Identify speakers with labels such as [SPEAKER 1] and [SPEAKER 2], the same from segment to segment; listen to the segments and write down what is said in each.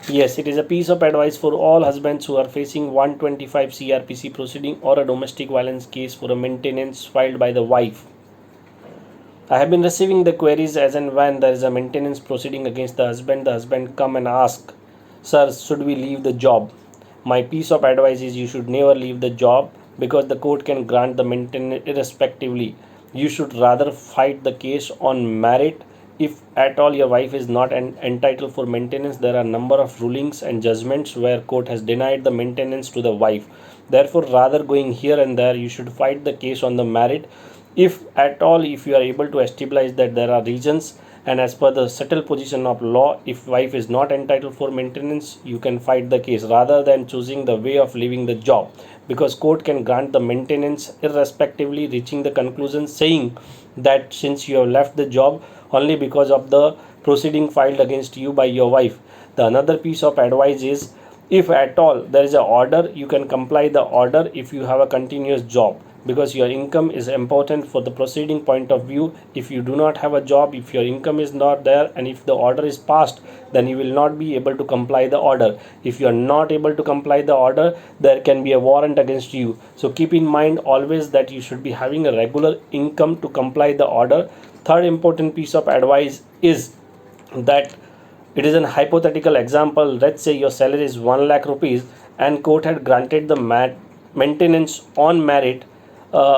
[SPEAKER 1] Yes, it is a piece of advice for all husbands who are facing 125 CRPC proceeding or a domestic violence case for a maintenance filed by the wife. I have been receiving the queries as and when there is a maintenance proceeding against the husband come and ask, "Sir, should we leave the job?" My piece of advice is you should never leave the job because the court can grant the maintenance irrespectively. You should rather fight the case on merit. If at all your wife is not entitled for maintenance, there are a number of rulings and judgments where court has denied the maintenance to the wife. Therefore, rather going here and there, you should fight the case on the merit. If at all, if you are able to establish that there are reasons, and as per the settled position of law, if wife is not entitled for maintenance, you can fight the case rather than choosing the way of leaving the job, because court can grant the maintenance irrespectively, reaching the conclusion saying that since you have left the job only because of the proceeding filed against you by your wife. The another piece of advice is, if at all there is a order, you can comply the order if you have a continuous job, because your income is important for the proceeding point of view. If you do not have a job, if your income is not there, and if the order is passed, then you will not be able to comply the order. If you are not able to comply the order, there can be a warrant against you. So keep in mind always that you should be having a regular income to comply the order. Third important piece of advice is that it is an hypothetical example. Let's say your salary is 1 lakh rupees and court had granted the maintenance on merit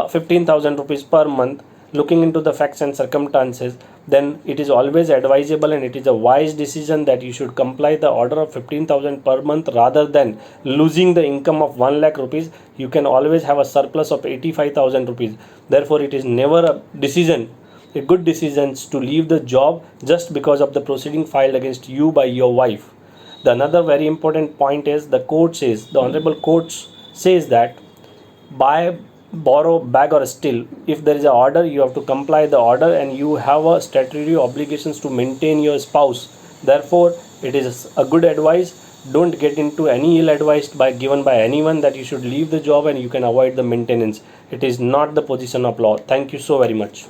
[SPEAKER 1] 15,000 rupees per month. Looking into the facts and circumstances, then it is always advisable and it is a wise decision that you should comply the order of 15,000 per month rather than losing the income of 1 lakh rupees. You can always have a surplus of 85,000 rupees. Therefore, it is never a good decision to leave the job just because of the proceeding filed against you by your wife. The another very important point is the honorable court says that buy, borrow, beg or steal, if there is an order, you have to comply the order and you have a statutory obligations to maintain your spouse. Therefore, it is a good advice. Don't get into any ill advice given by anyone that you should leave the job and you can avoid the maintenance. It is not the position of law. Thank you so very much.